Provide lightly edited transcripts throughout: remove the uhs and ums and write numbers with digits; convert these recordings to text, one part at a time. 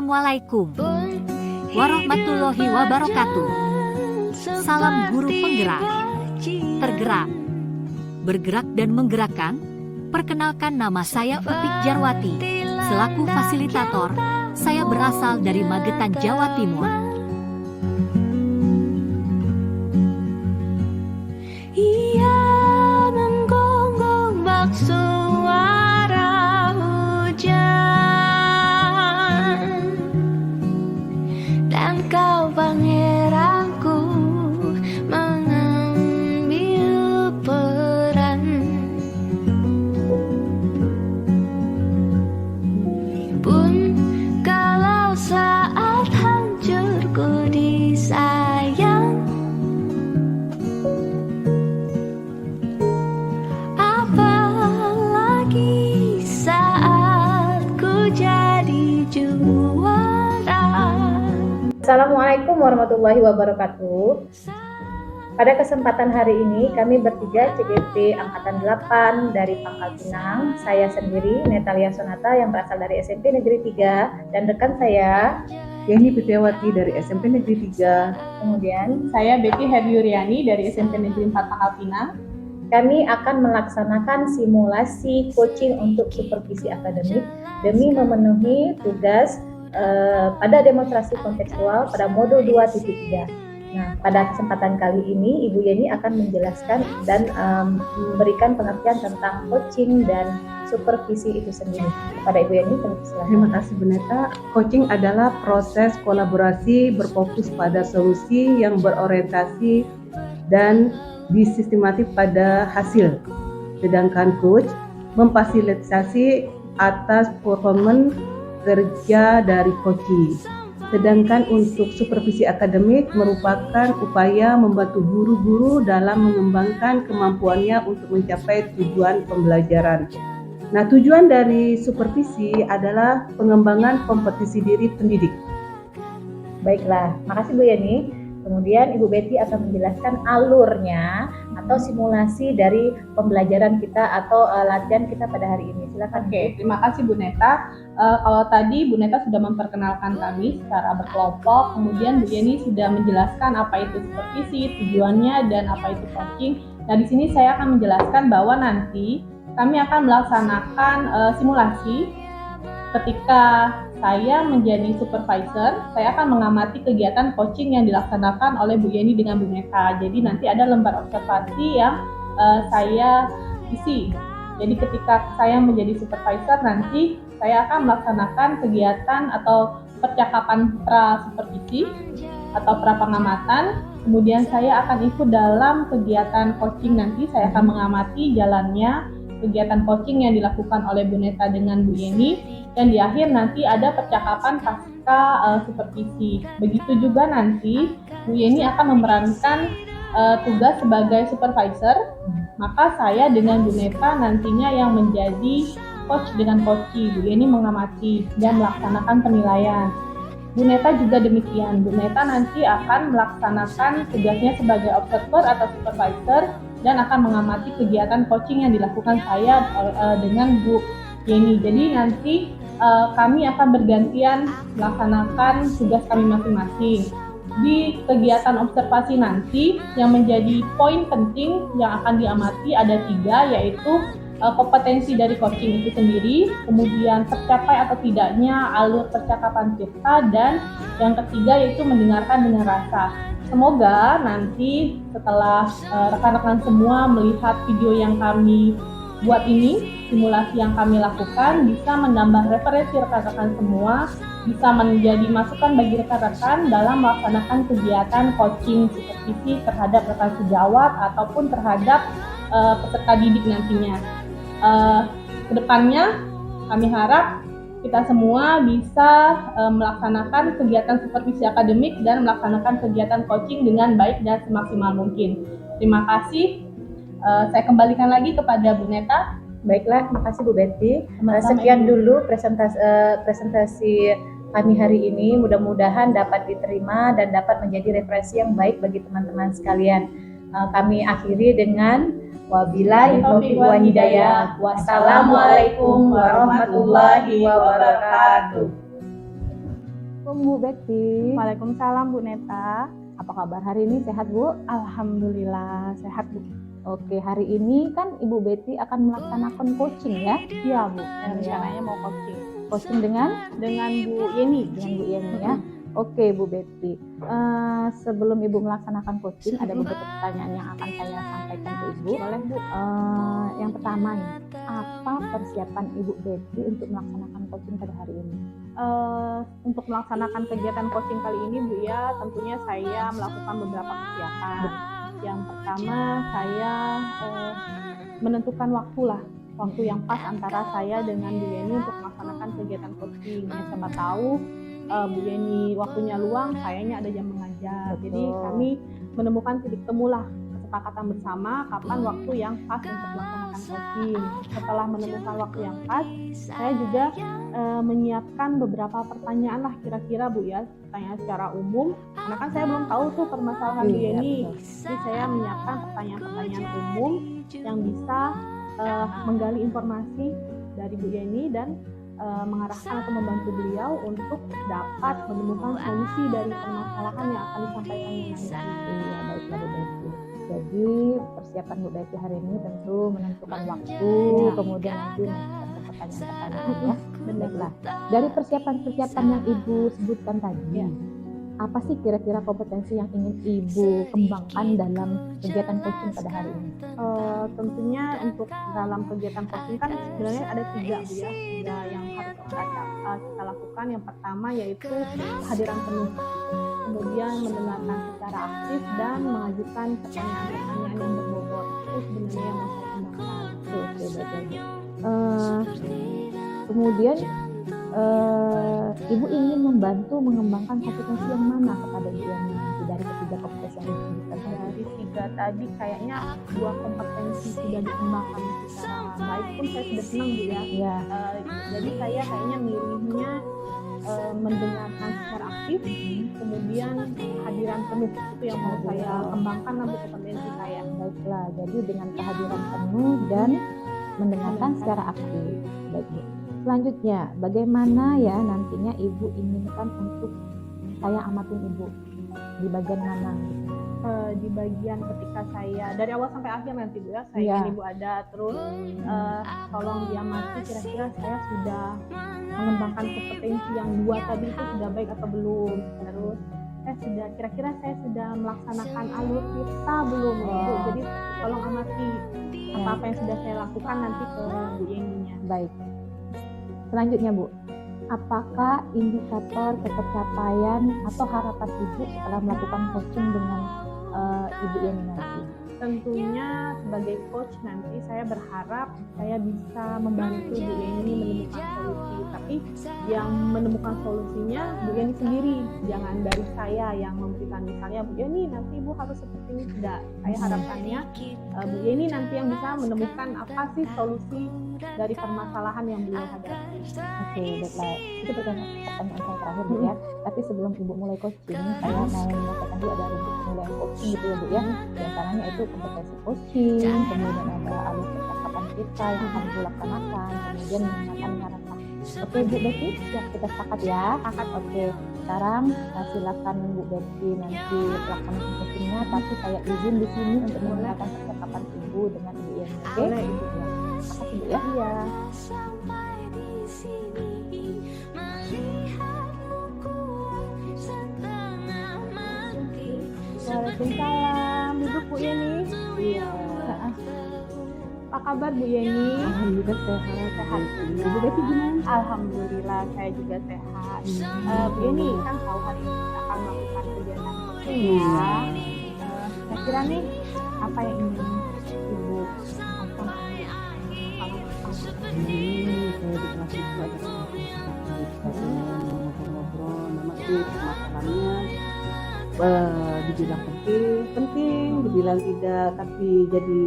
Assalamualaikum warahmatullahi wabarakatuh. Salam guru penggerak, tergerak, bergerak dan menggerakkan. Perkenalkan, nama saya Upik Jarwati. Selaku fasilitator, saya berasal dari Magetan, Jawa Timur. Ia menggonggong bak suara hujan, dan kau pangeranku mengambil peran. Pun kalau saat hancurku disayang, apalagi saat ku jadi juara. Assalamualaikum warahmatullahi wabarakatuh. Pada kesempatan hari ini kami bertiga CGP Angkatan 8 dari Pangkal Pinang. Saya sendiri Netalia Sonata yang berasal dari SMP Negeri 3, dan rekan saya Yeni Pitiawati dari SMP Negeri 3. kemudian Saya Betty Herdiuriani dari SMP Negeri 4 Pangkal Pinang. kami akan melaksanakan simulasi coaching untuk supervisi akademik demi memenuhi tugas pada demonstrasi kontekstual pada modul 2.3. Nah, pada kesempatan kali ini Ibu Yeni akan menjelaskan dan memberikan pengertian tentang coaching dan supervisi itu sendiri. Kepada Ibu Yeni, silakan. Terima kasih Bu Neta. Coaching adalah proses kolaborasi berfokus pada solusi yang berorientasi dan disistematik pada hasil. Sedangkan coach memfasilitasi atas performance kerja dari coaching. Sedangkan untuk supervisi akademik merupakan upaya membantu guru-guru dalam mengembangkan kemampuannya untuk mencapai tujuan pembelajaran. Nah, tujuan dari supervisi adalah pengembangan kompetisi diri pendidik. Baiklah, makasih Bu Yeni. Kemudian Ibu Betty akan menjelaskan alurnya atau simulasi dari pembelajaran kita atau latihan kita pada hari ini. Silakan. Oke, terima kasih Bu Neta. Kalau tadi Bu Neta sudah memperkenalkan kami secara berkelompok, kemudian Bu Yeni sudah menjelaskan apa itu supervisi, tujuannya, dan apa itu coaching. Nah, di sini saya akan menjelaskan bahwa nanti kami akan melaksanakan simulasi. Ketika saya menjadi supervisor, saya akan mengamati kegiatan coaching yang dilaksanakan oleh Bu Yeni dengan Bu Neta. Jadi nanti ada lembar observasi yang saya isi. Jadi ketika saya menjadi supervisor, nanti saya akan melaksanakan kegiatan atau percakapan pra-supervisi atau pra-pengamatan. Kemudian saya akan ikut dalam kegiatan coaching nanti. Saya akan mengamati jalannya kegiatan coaching yang dilakukan oleh Bu Neta dengan Bu Yeni. Dan di akhir nanti ada percakapan pasca supervisi. Begitu juga nanti Bu Yeni akan memerankan tugas sebagai supervisor. Maka saya dengan Bu Neta nantinya yang menjadi coach dengan coachee. Bu Yeni mengamati dan melaksanakan penilaian. Bu Neta juga demikian. Bu Neta nanti akan melaksanakan tugasnya sebagai observer atau supervisor dan akan mengamati kegiatan coaching yang dilakukan saya dengan Bu Yeni. Jadi nanti kami akan bergantian melaksanakan tugas kami masing-masing. Di kegiatan observasi nanti yang menjadi poin penting yang akan diamati ada 3, yaitu kompetensi dari coaching itu sendiri, kemudian tercapai atau tidaknya alur percakapan kita, dan yang ketiga yaitu mendengarkan dengan rasa. Semoga nanti setelah rekan-rekan semua melihat video yang kami buat ini, simulasi yang kami lakukan bisa menambah referensi rekan-rekan semua, bisa menjadi masukan bagi rekan-rekan dalam melaksanakan kegiatan coaching supervisi terhadap rekan sejawat ataupun terhadap peserta didik nantinya. Kedepannya kami harap kita semua bisa melaksanakan kegiatan supervisi akademik dan melaksanakan kegiatan coaching dengan baik dan semaksimal mungkin. Terima kasih. Saya kembalikan lagi kepada Bu Neta. Baiklah, terima kasih Bu Betty. Sama-sama, Sekian Ibu. dulu presentasi kami hari ini. Mudah-mudahan dapat diterima dan dapat menjadi referensi yang baik bagi teman-teman sekalian. Kami akhiri dengan wabillahi taufiq wal hidayah. Wassalamualaikum warahmatullahi wabarakatuh. Assalamualaikum Bu Betty. Waalaikumsalam Bu Neta. Apa kabar hari ini, sehat Bu? Alhamdulillah sehat Bu. Oke, hari ini kan Ibu Betty akan melaksanakan coaching ya? Iya Bu, rencananya mau coaching Coaching dengan Bu Yeni. Bu Yeni ya. Oke Bu Betty, sebelum Ibu melaksanakan coaching ada beberapa pertanyaan yang akan saya sampaikan ke Ibu. Boleh Bu. Yang pertama nih, apa persiapan Ibu Betty untuk melaksanakan coaching pada hari ini? Untuk melaksanakan kegiatan coaching kali ini Bu ya, tentunya saya melakukan beberapa persiapan. Yang pertama saya menentukan waktu yang pas antara saya dengan Bu Yeni untuk melaksanakan kegiatan coaching. Ya, siapa tahu Bu Yeni waktunya luang, sayanya ada jam mengajar. Betul. Jadi kami menemukan titik temulah kesepakatan bersama kapan waktu yang pas untuk melaksanakan coaching. Setelah menemukan waktu yang pas, saya juga menyiapkan beberapa pertanyaan lah kira-kira Bu ya, pertanyaan secara umum. Karena kan saya belum tahu tuh permasalahan Bu Yeni. Jadi saya menyiapkan pertanyaan-pertanyaan umum yang bisa menggali informasi dari Bu Yeni dan mengarahkan atau membantu beliau untuk dapat menemukan solusi dari permasalahan yang akan disampaikan nanti. Iya, baiklah Bu Betty. Jadi persiapan Bu Betty hari ini tentu menentukan waktu, kemudian nanti menentukan pertanyaan-pertanyaan ya. Baiklah. Dari persiapan-persiapan yang Ibu sebutkan tadi, apa sih kira-kira kompetensi yang ingin Ibu kembangkan dalam kegiatan coaching pada hari ini? Tentunya untuk dalam kegiatan coaching kan sebenarnya ada 3 Bu ya, yang harus kita lakukan. Yang pertama yaitu kehadiran penuh, kemudian mendengarkan secara aktif dan mengajukan pertanyaan-pertanyaan yang berbobot. Itu sebenarnya yang mau saya kembangkan. Oke, baik. Kemudian Ibu ingin membantu mengembangkan kompetensi yang mana kepada Ibu yang nanti dari ketiga kompetensi yang disebutkan tadi? Dari 3 tadi kayaknya 2 kompetensi sudah dikembangkan secara baik pun saya sudah senang Bu ya. Ya. Jadi saya kayaknya milihnya mendengarkan secara aktif, kemudian kehadiran penuh itu yang mau saya kembangkan nanti kompetensi saya. Baiklah, jadi dengan kehadiran penuh dan mendengarkan secara aktif. Baik Bu. Selanjutnya, bagaimana ya nantinya Ibu inginkan untuk saya amatin Ibu? Di bagian mana? Di bagian ketika saya dari awal sampai akhir nanti Bu ya, saya ingin Ibu ada terus tolong diamati kira-kira saya sudah mengembangkan kompetensi yang 2 tadi itu sudah baik atau belum. Terus kira-kira saya sudah melaksanakan alur kita belum ya Bu. Jadi tolong amati apa yang sudah saya lakukan nanti ke Bu Yeninya. Baik. Selanjutnya Bu, apakah indikator ketercapaian atau harapan Ibu setelah melakukan coaching dengan Ibu Yeni nanti? Tentunya sebagai coach nanti saya berharap saya bisa membantu Bu Yeni menemukan solusi. Tapi yang menemukan solusinya Bu Yeni sendiri, jangan dari saya yang memberikan. Misalnya Bu Yeni nanti Ibu harus seperti ini, tidak. Saya harapannya Bu Yeni nanti yang bisa menemukan apa sih solusi dari permasalahan yang beliau hadapi. Oke, baiklah. Itu pertanyaan saya terakhir Bu ya. Tapi sebelum Ibu mulai coaching, saya mau menyampaikan dulu ada rubrik mulai coaching gitu ya Bu ya. Di antaranya itu kompetensi coaching, kemudian ada alur percakapan kita yang akan Ibu laksanakan, kemudian menanyakan harapan. Oke Bu Betty, siap kita sepakat ya? Sepakat. Oke, sekarang silakan Bu Betty nanti laksanakan coachingnya, tapi saya izin di sini untuk menggunakan percakapan Ibu dengan Ibu Yeni. Oke? Boleh Ibu. Makasih Bu ya. Iya. Sampai di sini melihatmu kuat setengah mati. Waalaikumsalam. Duduk Bu Yeni. Iya. Apa kabar Bu Yeni? Alhamdulillah sehat. Ibu Betty gimana? Alhamdulillah saya juga sehat. Bu Yeni kan tahu hari ini kita akan melakukan kegiatan coaching ya. Kira-kira nih apa yang ingin Ibu sampaikan? Ini saya dikasih pelajaran ngobrol-ngobrol, nama sih permasalahannya dibilang penting, dibilang tidak, tapi jadi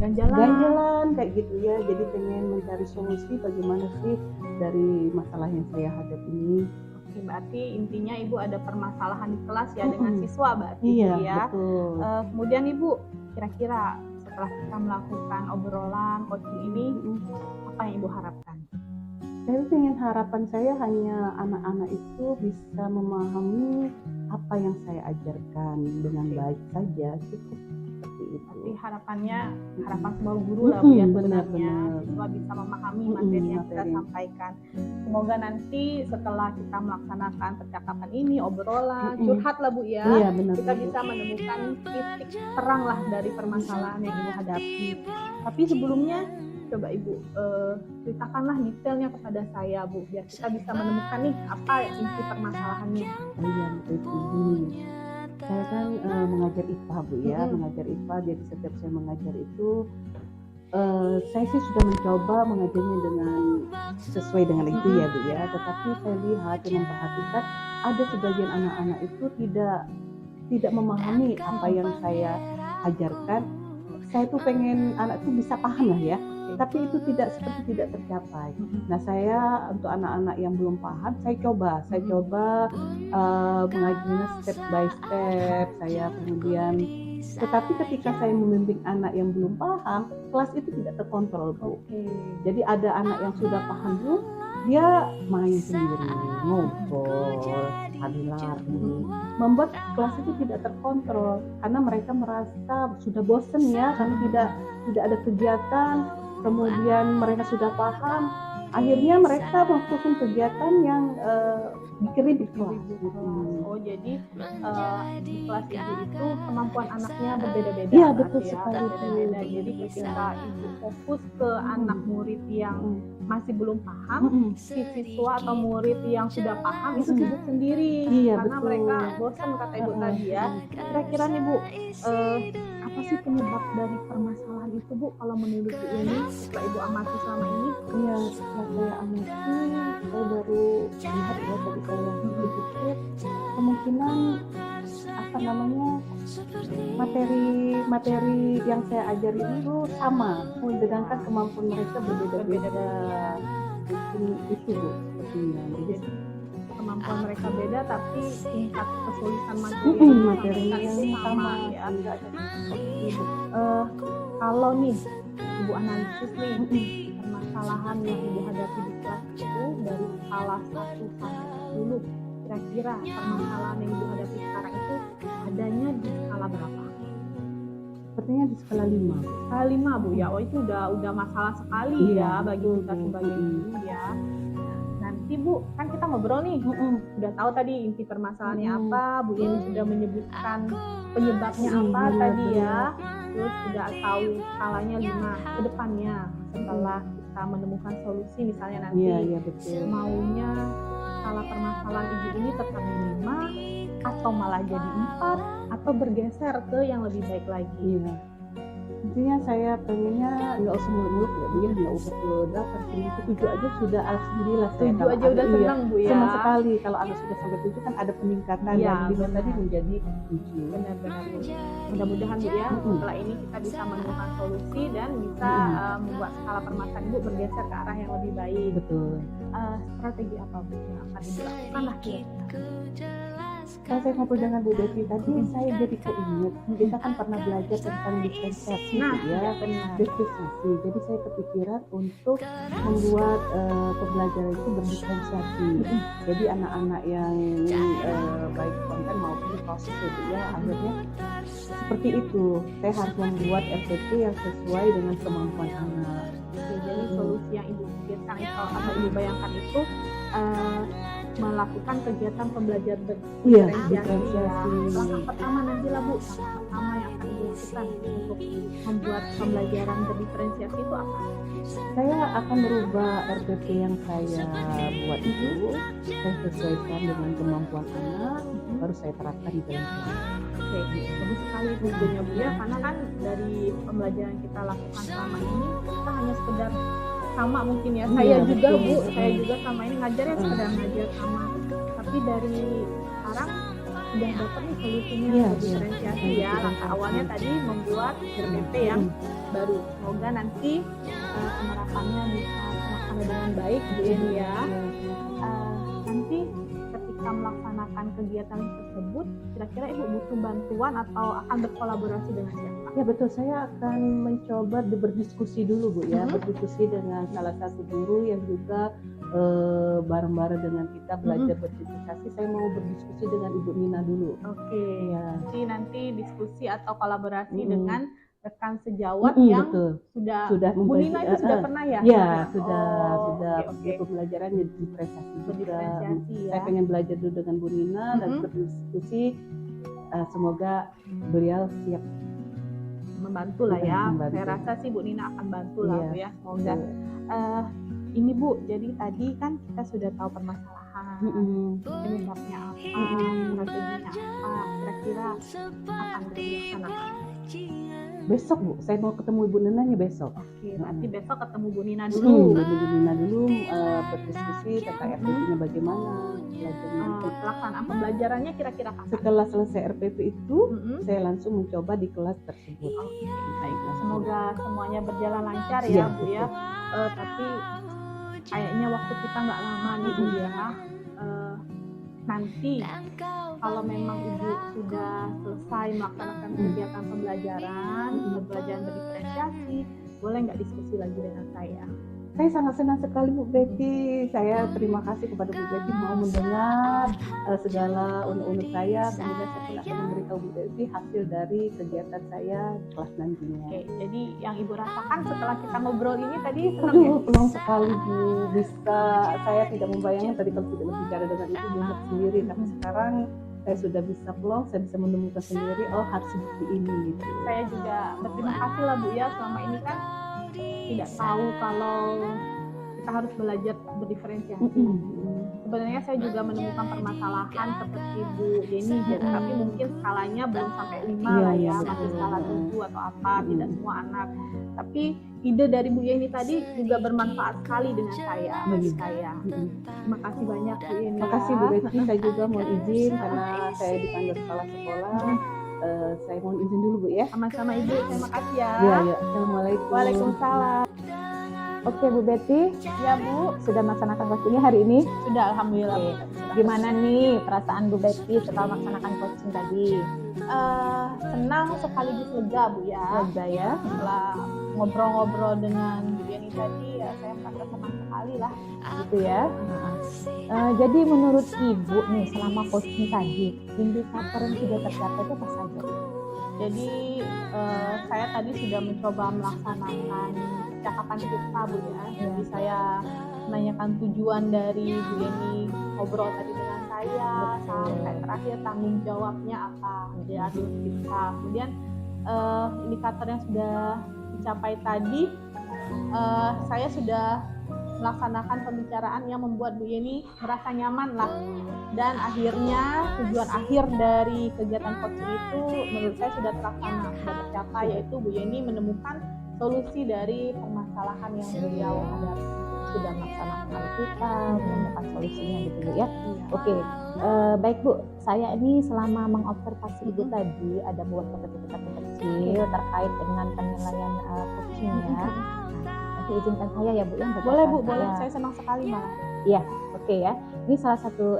ganjalan kayak gitu ya. Jadi pengen mencari solusi bagaimana sih dari masalah yang saya hadapi ini. Oke, berarti intinya Ibu ada permasalahan di kelas ya dengan siswa berarti Iya, Bu, ya. betul. Kemudian Ibu kira-kira setelah kita melakukan obrolan coaching ini apa yang Ibu harapkan? Saya ingin harapan saya hanya anak-anak itu bisa memahami apa yang saya ajarkan dengan baik saja, cukup seperti itu. Tapi harapannya harapan semua guru lah Bu ya, Benar, sebenarnya benar. siswa bisa memahami materi yang kita materi. sampaikan. Semoga nanti setelah kita melaksanakan percakapan ini, obrolan, Mm-mm. curhat lah Bu ya, Iya, benar. kita bisa menemukan titik terang lah dari permasalahan yang Ibu hadapi. Tapi sebelumnya coba Ibu ceritakanlah detailnya kepada saya Bu, biar kita bisa menemukan nih apa inti permasalahannya. Iya, itu gini. Saya kan mengajar IPA Bu ya, mengajar IPA. Jadi setiap saya mengajar itu, saya sih sudah mencoba mengajarnya dengan sesuai dengan itu ya Bu ya. Tetapi saya lihat dan memperhatikan ada sebagian anak-anak itu tidak memahami apa yang saya ajarkan. Saya tuh pengen anak tuh bisa paham lah ya, tapi itu tidak tercapai. Nah, saya untuk anak-anak yang belum paham, saya coba mengajarnya step by step. Saya kemudian, tetapi ketika saya membimbing anak yang belum paham, kelas itu tidak terkontrol Bu. Jadi ada anak yang sudah paham Bu, dia main sendiri, ngobrol, sambil lari, membuat kelas itu tidak terkontrol karena mereka merasa sudah bosan ya, karena tidak ada kegiatan. Kemudian mereka sudah paham, akhirnya mereka melakukan kegiatan yang dikirim di kelas. Oh jadi di kelas Ibu itu kemampuan anaknya berbeda-beda. Iya, berarti betul ya, sekali, berbeda-beda. Bu. Jadi ketika Ibu fokus ke anak murid yang masih belum paham, si siswa atau murid yang sudah paham itu sibuk sendiri. Iya, Karena betul. mereka bosan kata Ibu tadi ya. Kira-kira nih Bu, apa sih penyebab dari permasalahan itu Bu kalau menurut Bu ini setelah Ibu amati selama ini? Iya, setelah saya amati, saya baru lihat ya, tadi saya pikir kemungkinan materi yang saya ajari itu sama, sedangkan kemampuan mereka berbeda-beda. Itu Bu, sepertinya. Jadi Kemampuan mereka beda tapi tingkat kesulitan materinya itu yang sama ya. tidak ada. Kalau nih Ibu analisis nih permasalahan yang Ibu hadapi di kelas itu dari skala 1 sampai 10, kira-kira permasalahan yang Ibu hadapi sekarang itu adanya di skala berapa? Sepertinya di skala 5. Skala 5 Bu ya. Oh itu udah masalah sekali Iya, ya bagi betul, kita Bu. sebagai guru ya. Nanti Bu, kan kita ngobrol nih, sudah tahu tadi inti permasalahannya apa, Bu Yeni sudah menyebutkan penyebabnya apa tadi ya, terus sudah tahu skalanya 5 ke depannya setelah kita menemukan solusi misalnya nanti Iya, betul. maunya skala permasalahan Ibu ini tetap 5 atau malah jadi 4 atau bergeser ke yang lebih baik lagi. Iya. Intinya saya pengennya nggak usah muluk-muluk ya Bu ya, nggak usah ke 8, 7 aja sudah alhamdulillah. Saya 7 kalau aja udah ada- senang Bu ya. Senang sekali kalau anak sudah sampai 7 kan ada peningkatan Iya, dari 5 tadi benar. menjadi 7. Benar-benar Bu. Mudah-mudahan Bu ya setelah ini kita bisa menemukan solusi dan bisa membuat skala permasalahan Ibu bergeser ke arah yang lebih baik. Betul. Strategi apa Bu yang akan Ibu lakukan lah kira-kira? Kalau saya ngobrol dengan Bu Betty tadi, saya jadi keinget kita kan pernah belajar tentang diferensiasi Nah, ya, benar. diferensiasi. Jadi saya kepikiran untuk membuat pembelajaran itu berdiferensiasi. Jadi anak-anak yang baik konten maupun proses itu ya, akhirnya seperti itu. Saya harus membuat RPT yang sesuai dengan kemampuan anak. Oke, jadi solusi yang Ibu pikirkan itu atau Ibu bayangkan itu melakukan kegiatan pembelajaran Iya, berdiferensiasi. diferensiasi. Langkah pertama nanti lah Bu, langkah pertama yang akan Ibu lakukan untuk membuat pembelajaran berdiferensiasi itu apa? Saya akan merubah RPT yang saya buat itu, saya sesuaikan dengan kemampuan anak, baru saya terapkan di dalam kelas. Oke, bagus sekali Bu Bunya Bu ya, karena kan dari pembelajaran kita lakukan selama ini kita hanya sekedar sama mungkin ya, saya Iya, juga betul. Bu, saya juga sama ini ngajar ya sekedar ngajar sama, tapi dari sekarang sudah dapat nih solusinya Iya, diferensiasi iya. ya. Langkah awalnya tadi membuat RPT yang baru, semoga nanti penerapannya bisa terlaksana dengan baik Bu Yeni ya. Nanti ketika bisa melaksanakan kegiatan tersebut, kira-kira Ibu butuh bantuan atau akan berkolaborasi dengan siapa? Ya betul, saya akan mencoba berdiskusi dulu Bu ya, berdiskusi dengan salah satu guru yang juga bareng-bareng dengan kita belajar berdiskusi. Saya mau berdiskusi dengan Ibu Nina dulu. Oke, Ya. jadi nanti diskusi atau kolaborasi dengan rekan sejawat Mm-mm, yang betul. Sudah Bu Nina itu sudah pernah ya? Ya, sudah oke. pembelajaran di prestasi juga. Berdiferensiasi ya. Saya pengen belajar dulu dengan Bu Nina dan berdiskusi. Semoga beliau siap Membantu lah ya. Membantu. Saya rasa sih Bu Nina akan bantu lah Iya, Bu ya. Semoga. Ini Bu, jadi tadi kan kita sudah tahu permasalahan, penyebabnya apa, strateginya apa, kira-kira akan dilaksanakan. Besok Bu, saya mau ketemu Ibu Ninanya besok. Oke, berarti besok ketemu Bu Nina dulu. Bu Nina dulu berdiskusi tentang RPP-nya bagaimana, belajarnya. Pelaksanaan pembelajarannya kira-kira kapan? Setelah selesai RPP itu, Mm-mm. saya langsung mencoba di kelas tersebut. Oke, baik. Semoga semuanya berjalan lancar ya Iya, Bu ya. Tapi kayaknya waktu kita nggak lama nih Bu ya. Nanti kalau memang Ibu sudah selesai melaksanakan kegiatan pembelajaran berdiferensiasi, boleh nggak diskusi lagi dengan saya? Saya sangat senang sekali Bu Betty. Saya terima kasih kepada Bu Betty mau mendengar segala unek-unek saya. Kemudian saya akan memberitahu Bu Betty hasil dari kegiatan saya kelas nantinya. Oke, jadi yang Ibu rasakan setelah kita ngobrol ini tadi senang ya? Aduh, peluang sekali Bu. Bisa, saya tidak membayangkan tadi kalau tidak berbicara dengan Ibu banyak sendiri. Tapi sekarang saya sudah bisa peluang, saya bisa menemukan sendiri, oh harus seperti ini gitu. Saya juga berterima kasih lah Bu ya, selama ini kan tidak tahu kalau kita harus belajar berdiferensiasi. Sebenarnya saya juga menemukan permasalahan seperti Bu Yeni, tapi mungkin skalanya belum sampai 5 lah ya, masih skala 7 atau apa, tidak semua anak. Tapi ide dari Bu Yeni tadi juga bermanfaat sekali dengan saya, bagi saya. Terima kasih banyak Bu Yeni. Terima kasih Bu Betty, saya juga mohon izin karena saya dipanggil kepala sekolah. Saya mohon izin dulu Bu ya. Sama-sama Ibu, terima kasih ya. Ya. Assalamualaikum. Waalaikumsalam. Oke Bu Betty, Ya Bu, sudah melaksanakan coaching hari ini. sudah alhamdulillah. Bu. Gimana nih perasaan Bu Betty setelah melaksanakan coaching tadi? Senang sekaligus lega Bu ya. Lega ya. Setelah ngobrol-ngobrol dengan Bu Yeni tadi ya saya merasa senang sekali lah. Gitu ya. Jadi menurut Ibu nih selama coaching tadi, indikator yang sudah tercapai itu apa saja? Jadi saya tadi sudah mencoba melaksanakan percakapan kita Bu ya. Jadi saya menanyakan tujuan dari Bu Yeni ngobrol tadi dengan saya sampai terakhir tanggung jawabnya apa dari kita. Kemudian indikator yang sudah dicapai tadi saya sudah melaksanakan pembicaraan yang membuat Bu Yeni merasa nyaman lah, dan akhirnya tujuan akhir dari kegiatan coaching itu menurut saya sudah terlaksana, sudah tercapai, yaitu Bu Yeni menemukan solusi dari permasalahan yang beliau hadapi. Sudah melaksanakan kita, menemukan solusinya gitu Bu ya. Oke, baik Bu, saya ini selama mengobservasi Ibu tadi ada buat catatan kecil terkait dengan penilaian coaching ya. Nanti izinkan saya ya Bu ya. untuk Boleh Bu, catatan boleh. saya. Saya senang sekali malah. Iya, oke ya. Ini salah satu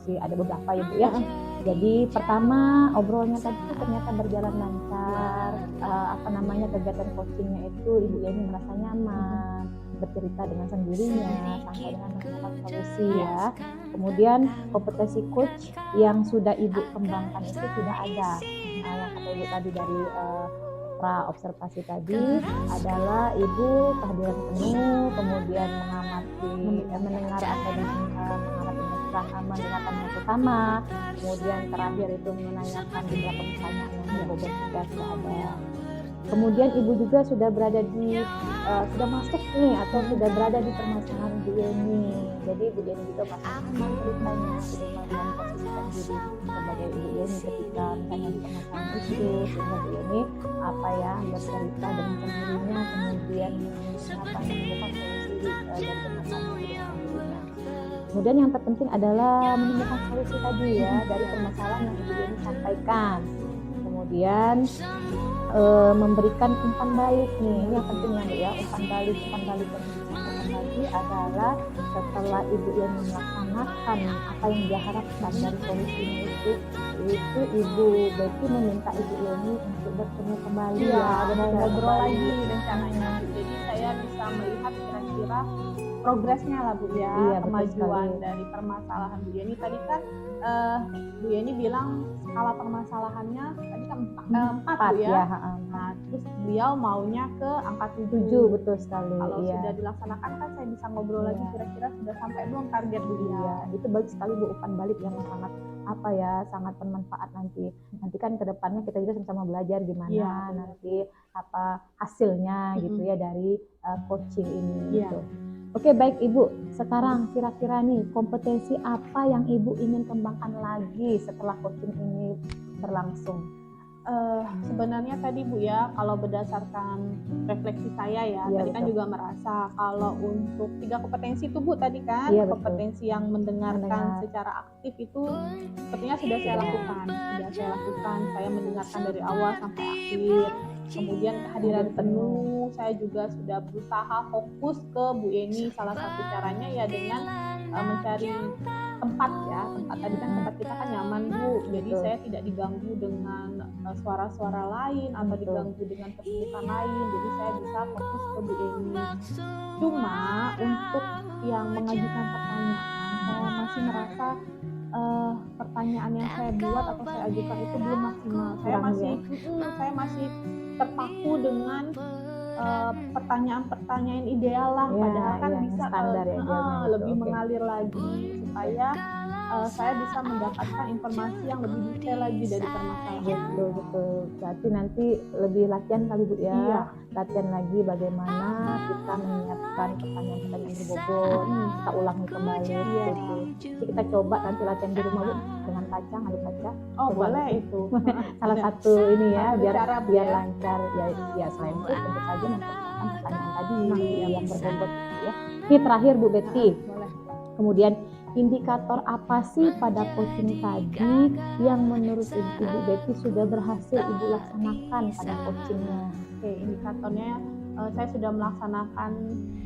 sih, ada beberapa ya Bu ya. Jadi pertama obrolnya tadi ternyata berjalan lancar. Kegiatan coachingnya itu Ibu Yeni merasa nyaman, bercerita dengan sendirinya sampai dengan menemukan solusi ya. Kemudian kompetensi coach yang sudah Ibu kembangkan itu sudah ada. Yang kata Ibu tadi dari pra observasi tadi adalah Ibu kehadiran penuh, kemudian mendengar atau mendengarkan yang pertama, kemudian terakhir itu menanyakan beberapa pertanyaan yang bobot juga sudah ada. Kemudian Ibu juga sudah berada di sudah masuk nih atau sudah berada di permasalahan Bu Yeni. Jadi Bu Yeni juga masih aman ceritanya, sudah memposisikan diri sebagai Ibu Yeni ketika misalnya di permasalahan itu, sehingga Bu Yeni bercerita dengan sendirinya, kemudian menemukan solusi dari permasalahan sendirinya. Kemudian yang terpenting adalah menemukan solusi tadi ya dari permasalahan yang Ibu Yeni sampaikan. Kemudian memberikan umpan balik nih, ini yang penting ya Bu ya, umpan balik yang disampaikan lagi adalah setelah Ibu Yani melaksanakan apa yang dia harapkan dari solusinya itu Ibu Betty meminta Ibu Yani untuk bertemu kembali Iya, mau bicara ngobrol kembali. lagi rencananya. Jadi saya bisa melihat kira-kira progresnya lah Bu ya, Iya, betul kemajuan sekali. dari permasalahan Bu Yani. Tadi kan Bu Yani bilang skala permasalahannya tadi kan 4 Bu ya. ha-ha. Nah, terus beliau maunya ke angka 7. 7 betul sekali. Kalau Iya. sudah dilaksanakan kan saya bisa ngobrol lagi Iya. kira-kira sudah sampai belum target Bu ya. Iya, itu bagus sekali Bu, umpan balik yang sangat sangat bermanfaat nanti. Nanti kan ke depannya kita juga sama-sama belajar gimana Iya, benar. nanti hasilnya gitu Mm-mm. ya dari coaching ini Iya. gitu. Oke, baik Ibu. Sekarang kira-kira nih kompetensi apa yang Ibu ingin kembangkan lagi setelah coaching ini berlangsung? Sebenarnya tadi Bu ya, kalau berdasarkan refleksi saya ya, Iya, tadi kan betul. juga merasa kalau untuk 3 kompetensi itu Bu tadi kan, Iya, betul. kompetensi yang mendengarkan Mendengar. secara aktif itu sepertinya sudah saya lakukan. Saya mendengarkan dari awal sampai akhir. Kemudian kehadiran penuh, saya juga sudah berusaha fokus ke Bu Eni. Salah satu caranya ya dengan mencari tempat tadi kan tempat kita kan nyaman Bu, jadi Betul. saya tidak diganggu dengan suara-suara lain atau Betul. diganggu dengan kesibukan lain, jadi saya bisa fokus ke Bu Eni. Cuma untuk yang mengajukan pertanyaan, saya masih merasa pertanyaan yang saya buat atau saya ajukan itu belum maksimal. Saya masih terpaku dengan pertanyaan-pertanyaan ideal lah, Ya, padahal kan yang bisa standar ya, idealnya gitu. lebih Oke. mengalir lagi supaya saya bisa mendapatkan informasi yang lebih detail lagi dari permasalahan. Betul. Berarti nanti lebih latihan kali Bu ya. Iya. Latihan lagi bagaimana kita menyiapkan pertanyaan-pertanyaan berbobot. Kita ulangi kembali Iya. gitu. Jadi kita coba nanti latihan di rumah Bu dengan kaca, ngambil kaca. Oh Coba boleh nanti. itu. Salah satu ini ya Satu biar cara, Bu, biar ya. lancar ya selain itu tentu saja mempersiapkan pertanyaan tadi Iya, yang bisa. berbobot gitu ya. Ini terakhir Bu Betty. Boleh. Kemudian indikator apa sih pada coaching tadi yang menurut Ibu Betty sudah berhasil Ibu laksanakan pada coachingnya? Oke, indikatornya saya sudah melaksanakan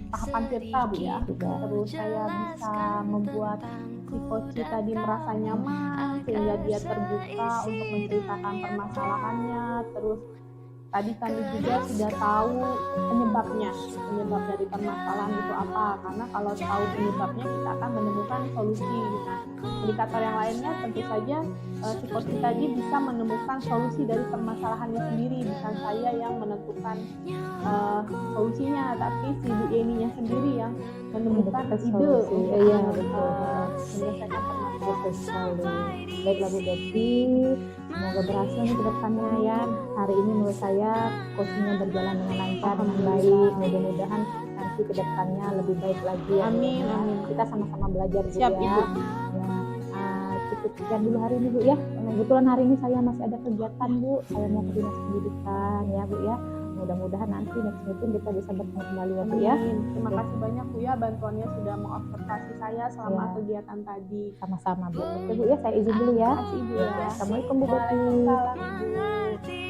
tahapan tirta Bu ya. Sudah. Terus saya bisa membuat si coach tadi merasa nyaman sehingga dia terbuka untuk menceritakan permasalahannya. Terus tadi kami juga sudah tahu penyebab dari permasalahan itu apa, karena kalau tahu penyebabnya kita akan menemukan solusi. Nah, indikator yang lainnya tentu saja si coach tadi bisa menemukan solusi dari permasalahannya sendiri, bukan saya yang menentukan solusinya, tapi si Bu Eni-nya sendiri yang menemukan Mendapatkan ide solusi. untuk Iya, betul. menyelesaikan permasalahan. Betul sekali. Baiklah Bu Betty, semoga berhasil nih ke depannya ya. Hari ini menurut saya coachingnya berjalan dengan lancar, dengan baik. Mudah-mudahan nanti ke depannya lebih baik lagi ya. Bu. Amin, amin. Kita sama-sama belajar Bu Siap, ya. Ibu. Ya, cukup sekian dulu hari ini Bu ya. Kebetulan hari ini saya masih ada kegiatan Bu. Saya mau ke dinas pendidikan ya Bu ya. Mudah-mudahan nanti next meeting kita bisa bertemu kembali ya Bu ya. Amin. Terima kasih banyak Bu ya, bantuannya sudah mengobservasi saya selama Ya. kegiatan tadi. Sama-sama Bu. Oke Bu ya, saya izin dulu ya. Terima kasih Ibu ya. Assalamualaikum Bu Betty. Waalaikumsalam Ibu.